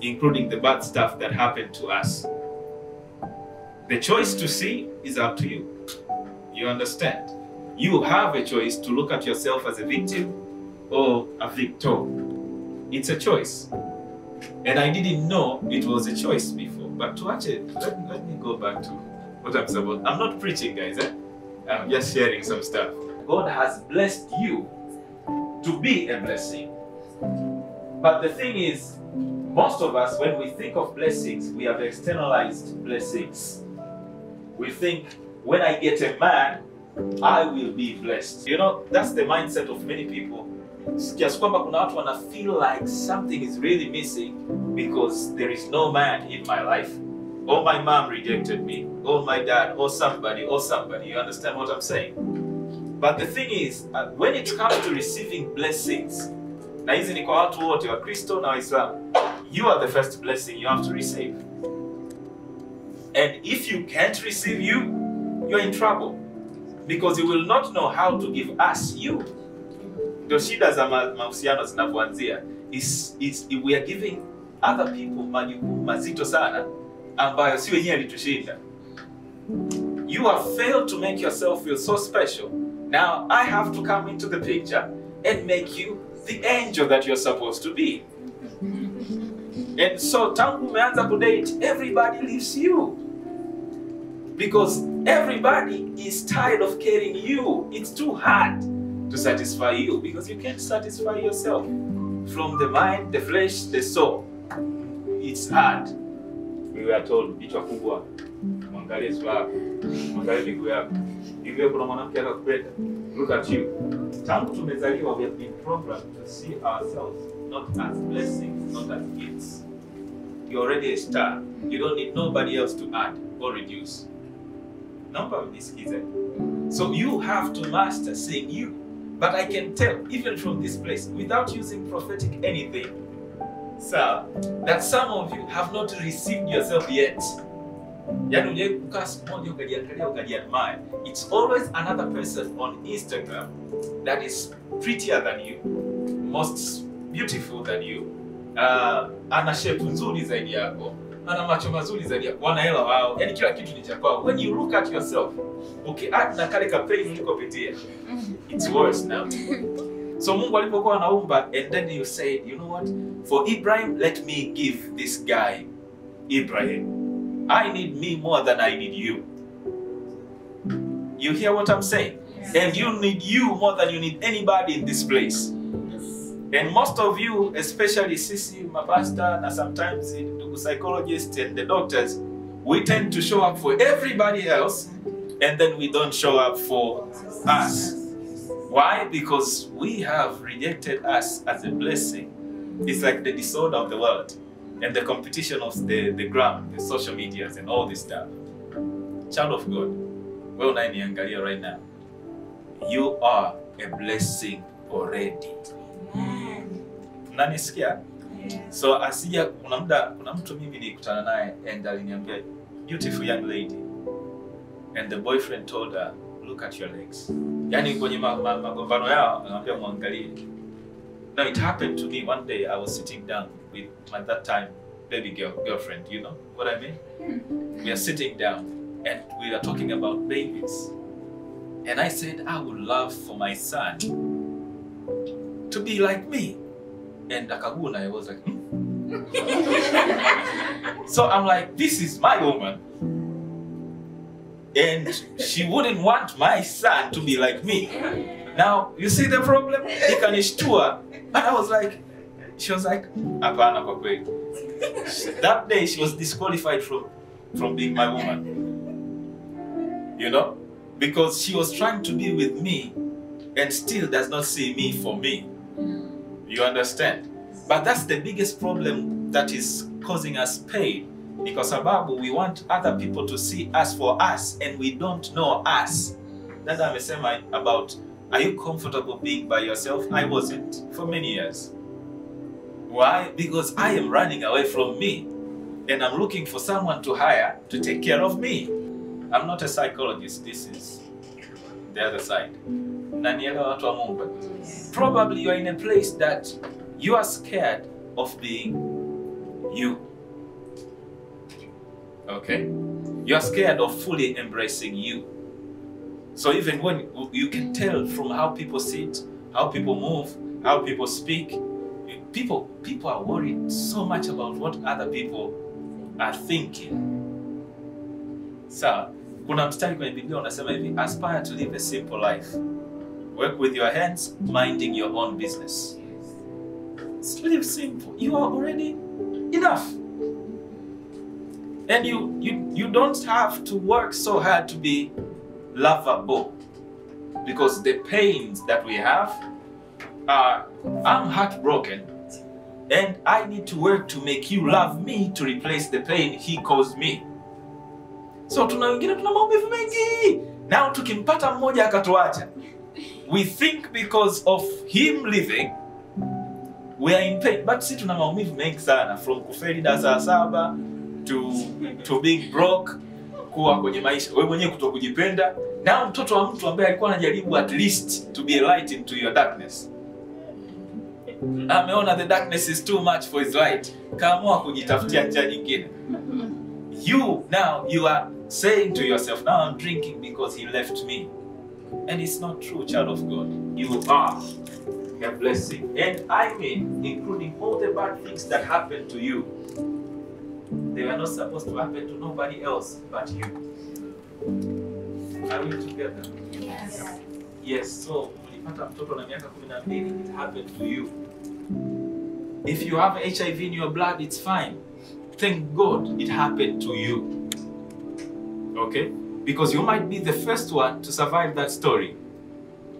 including the bad stuff that happened to us. The choice to see is up to you. You understand? You have a choice to look at yourself as a victim or a victor. It's a choice. And I didn't know it was a choice before. But to watch it, let me go back to what I'm supposed. I'm not preaching, guys. I'm just sharing some stuff. God has blessed you to be a blessing. But the thing is, most of us, when we think of blessings, we have externalized blessings. We think, when I get a man, I will be blessed. You know, that's the mindset of many people. Just kwamba kuna watu wana feel like something is really missing because there is no man in my life. Or my mom rejected me, or my dad, or somebody. You understand what I'm saying? But the thing is, when it comes to receiving blessings, na hizi ni kwa watu wote wa Kristo na Waislamu, you are the first blessing you have to receive. And if you can't receive you're in trouble. Because you will not know how to give us you. Ndio shida za mahusiano zinapoanzia. We are giving other people majukumu mazito sana ambayo si wenyewe alitushinda. You have failed to make yourself feel so special. Now I have to come into the picture and make you the angel that you're supposed to be. And so tangu umeanza kudate, everybody leaves you. Because everybody is tired of carrying you. It's too hard to satisfy you because you can't satisfy yourself. From the mind, the flesh, the soul. It's hard. We were told, bichwa kubwa, mwangalie sura yako, mwangalie miguu yako. Hivyo kuna mwanamke anakupenda. Look at you. Tangu tumezaliwa, we have been programmed to see ourselves not as blessings, not as gifts. You're already a star. You don't need nobody else to add or reduce. Number mnisikize. So you have to master saying you. But I can tell, even from this place, without using prophetic anything, sir, that some of you have not received yourself yet. It's always another person on Instagram that is prettier than you, most beautiful than you, ana shape nzuri zaidi yako, ana macho mazuri zaidi yako, wana hela wao, yani kila kitu ni cha kwao. When you look at yourself, ukiact na kale kapain ulikopitia, it's worse now. So Mungu alipokuwa anaumba, and then you say, you know what? For Ibrahim, let me give this guy Ibrahim. I need me more than I need you. You hear what I'm saying? Yes. And you need you more than you need anybody in this place. Yes. And most of you, especially Sisi, my pastor, and sometimes the psychologists and the doctors, we tend to show up for everybody else, and then we don't show up for us. Why? Because we have rejected us as a blessing. It's like the disorder of the world and the competition of the gram, the social medias and all this stuff. Child of God, well, right now, you are a blessing already. Mnanisikia? So asija kuna mtu mimi nilikutana naye and aliniambia, beautiful young lady, and the boyfriend told her, look at your legs. Yani kwenye magombano yao anamwambia muangalie. Now it happened to me one day. I was sitting down with my that time baby girlfriend, you know what I mean? We are sitting down and we are talking about babies. And I said, I would love for my son to be like me. And Akaguna, I was like, So I'm like, this is my woman. And she wouldn't want my son to be like me. Now, you see the problem? But I was like, she was like, hapana kwa kweli. That day she was disqualified from being my woman. You know? Because she was trying to be with me and still does not see me for me. You understand? But that's the biggest problem that is causing us pain. Because sababu we want other people to see us for us and we don't know us. Dada amesema about, are you comfortable being by yourself? I wasn't for many years. Why? Because I am running away from me and I'm looking for someone to hire to take care of me. I'm not a psychologist, this is the other side. Probably you're in a place that you are scared of being you. Okay? You're scared of fully embracing you. So even when you can tell from how people sit, how people move, how people speak, people are worried so much about what other people are thinking. Sawa. Kuna mstari kwenye Biblia unasema hivi, aspire to live a simple life. Work with your hands, minding your own business. Live simple. You are already enough. And you don't have to work so hard to be lovable. Because the pains that we have are, I'm heartbroken. And I need to work to make you love me to replace the pain he caused me. So tuna wengine tuna maumivu mengi. Now tukimpata mmoja akatuacha, we think because of him living, we are in pain. But si tuna maumivu mengi sana, from kufeli darasa la 7 to being broke, kuwa kwenye maisha, wewe mwenyewe kutokujipenda. Now mtoto wa mtu ambaye alikuwa anajaribu at least to be a light into your darkness, ameona the darkness is too much for his light, kaamua kujitafutia njia nyingine. You are saying to yourself, now I'm drinking because he left me. And it's not true, child of God. You are a blessing. And I mean, including all the bad things that happen to you. They are not supposed to happen to nobody else but you. Are we together? Yes. Yes, so ulipata mtoto na miaka 12, it happened to you. If you have HIV in your blood, it's fine. Thank God it happened to you. Okay? Because you might be the first one to survive that story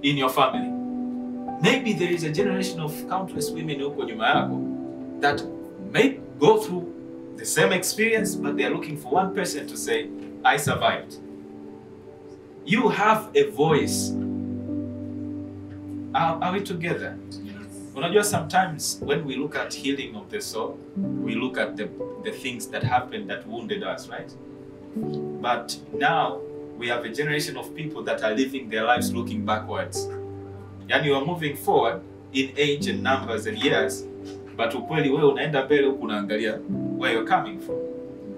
in your family. Maybe there is a generation of countless women huko nyuma yako that may go through the same experience, but they are looking for one person to say, I survived. You have a voice. Are we together? Unajua, sometimes when we look at healing of the soul, we look at the things that happened that wounded us, right? But now we have a generation of people that are living their lives looking backwards. Yani you are moving forward in age and numbers and years, but ukweli wewe unaenda mbele huku unaangalia where you're coming from.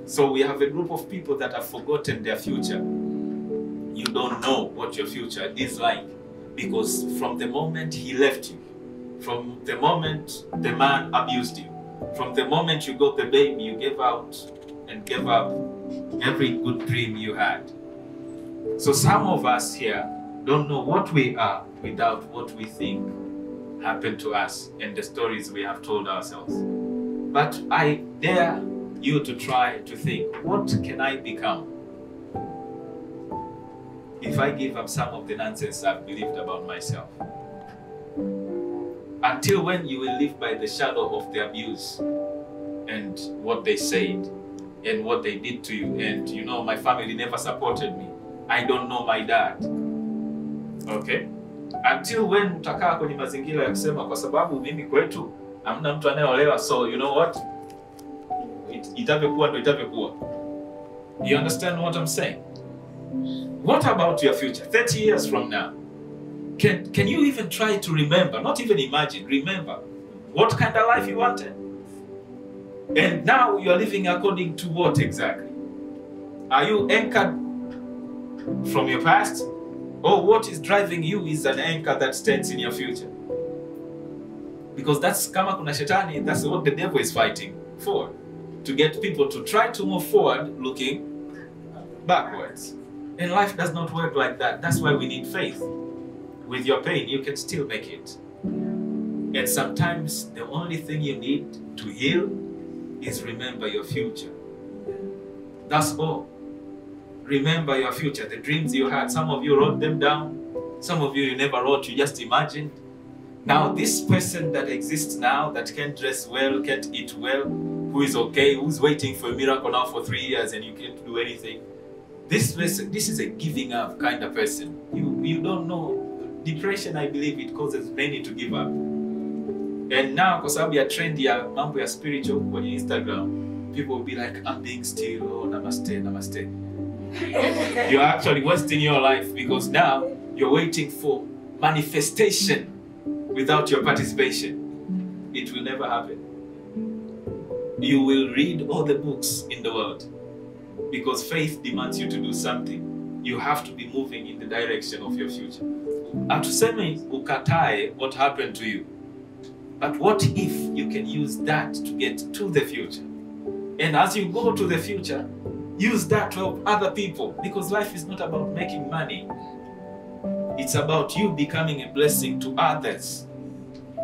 So we have a group of people that have forgotten their future. You don't know what your future is like, because from the moment he left you, from the moment the man abused you, from the moment you got the baby, you gave out and gave up every good dream you had. So some of us here don't know what we are without what we think happened to us and the stories we have told ourselves. But I dare you to try to think, what can I become if I give up some of the nonsense I've believed about myself? Until when you will live by the shadow of the abuse and what they said and what they did to you, and you know, my family never supported me, I don't know my dad. Okay? Until when utakaa kwenye mazingira ya kusema kwa sababu mimi kwetu hamna mtu anayeolewa, so you know what, itavyokuwa ndo itavyokuwa. You understand what I'm saying? What about your future 30 years from now? Can you even try to remember, not even imagine, remember what kind of life you wanted? And now you are living according to what exactly? Are you anchored from your past? Or what is driving you is an anchor that stands in your future? Because that's kama kuna shetani, that's what the devil is fighting for. To get people to try to move forward looking backwards. And life does not work like that. That's why we need faith. With your pain, you can still make it. And sometimes the only thing you need to heal is remember your future. That's all. Remember your future, the dreams you had. Some of you wrote them down. Some of you never wrote, you just imagined. Now this person that exists now, that can't dress well, can't eat well, who is okay, who's waiting for a miracle now for 3 years and you can't do anything. This person, this is a giving up kind of person. You don't know. Depression, I believe, it causes many to give up. And now, kwa sababu ya trend ya mambo ya spiritual kwenye Instagram, people will be like, I'm being still, oh, namaste, namaste. You're actually wasting your life, because now you're waiting for manifestation without your participation. It will never happen. You will read all the books in the world, because faith demands you to do something. You have to be moving in the direction of your future. Atuseme ukatae what happened to you. But what if you can use that to get to the future? And as you go to the future, use that to help other people, because life is not about making money. It's about you becoming a blessing to others.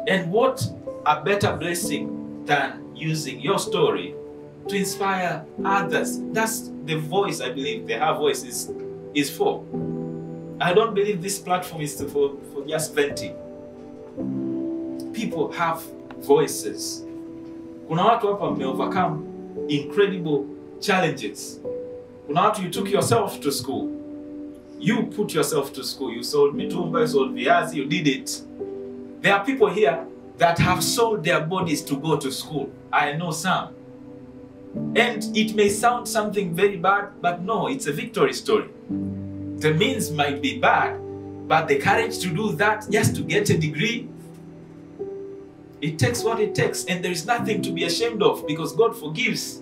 And what a better blessing than using your story to inspire others. That's the voice, I believe, the Her Voice is for. I don't believe this platform is for just venting. People have voices. Kuna watu hapa mme overcome incredible challenges. Kuna watu, you took yourself to school. You put yourself to school. You sold mitumba, you sold viazi, you did it. There are people here that have sold their bodies to go to school. I know some. And it may sound something very bad, but no, it's a victory story. The means might be bad, but the courage to do that just to get a degree, it takes what it takes, and there is nothing to be ashamed of because God forgives.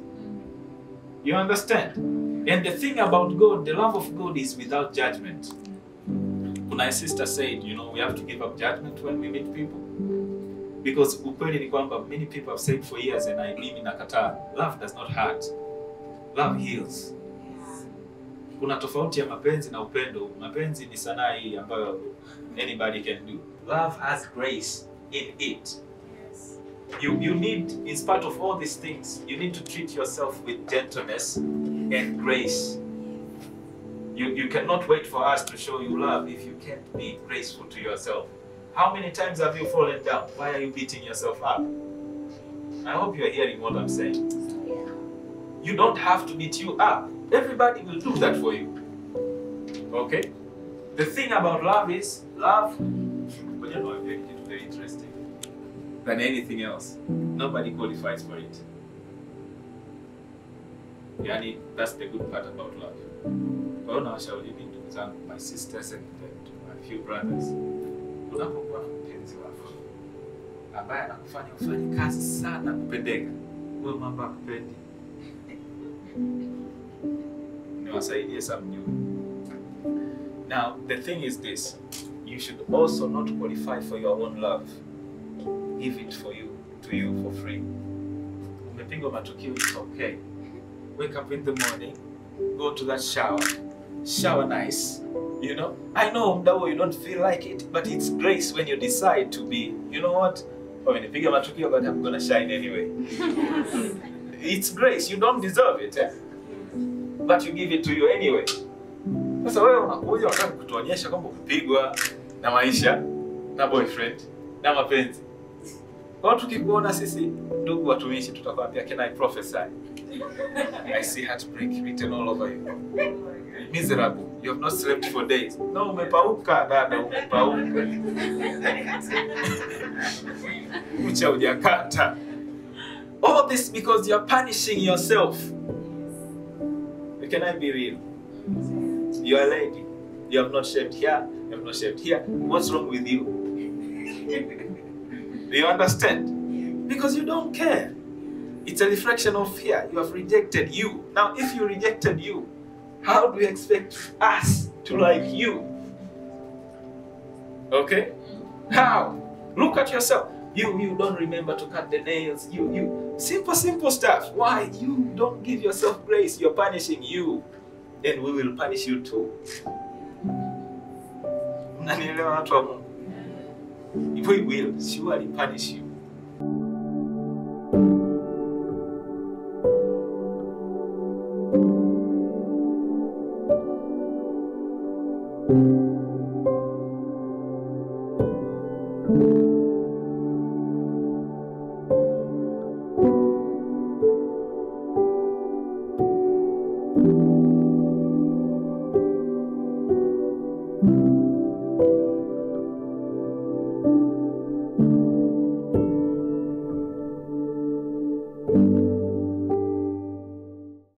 You understand? And the thing about God, the love of God is without judgment. My sister said, you know, we have to give up judgment when we meet people. Because ukweli ni kwamba many people have said for years, and mimi nakataa, love does not hurt. Love heals. Kuna tofauti ya mapenzi na upendo. Mapenzi ni sanaa hii ambayo anybody can do. Love has grace in it. You need, in spite of all these things, you need to treat yourself with gentleness and grace. You cannot wait for us to show you love if you can't be graceful to yourself. How many times have you fallen down? Why are you beating yourself up? I hope you're hearing what I'm saying. You don't have to beat you up. Everybody will do that for you. Okay? The thing about love is, love, but you know, it's very interesting than anything else. Nobody qualifies for it. Yani, that's the good part about love. Kwa hiyo nawashauri mimi ndugu zangu, my sisters and my few brothers, unapokuwa na mpenzi wako ambaye anakufanya ufanye kazi sana kupendeka, huyo mambo hakupendi, niwasaidie samjue. Now, the thing is this, you should also not qualify for your own love. Give it to you for free. Umepigwa matukio, it's okay. Wake up in the morning, go to that shower nice, you know. I know mdawo, you don't feel like it, but it's grace when you decide to be, you know what, wamenipiga matukio but I'm gonna shine anyway. It's grace, you don't deserve it, but you give it to you anyway. Sasa wewe unakuja unataka kutuonyesha kwamba kupigwa na maisha na boyfriend na mapenzi. Kwa tukikuona sisi ndugu watumishi tutakwambia, can I prophesy? I see heartbreak written all over you. Miserable. You have not slept for days. No, umepauka dada, umepauka. Ucha ujakata. All this because you are punishing yourself. Can I be real? You are a lady. You have not shaved here. You have not shaved here. What's wrong with you? Do you understand? Because you don't care. It's a reflection of fear. You have rejected you. Now, if you rejected you, how do you expect us to like you? Okay? How? Look at yourself. You don't remember to cut the nails. You simple stuff. Why? You don't give yourself grace. You're punishing you. Then we will punish you too. We will surely punish you.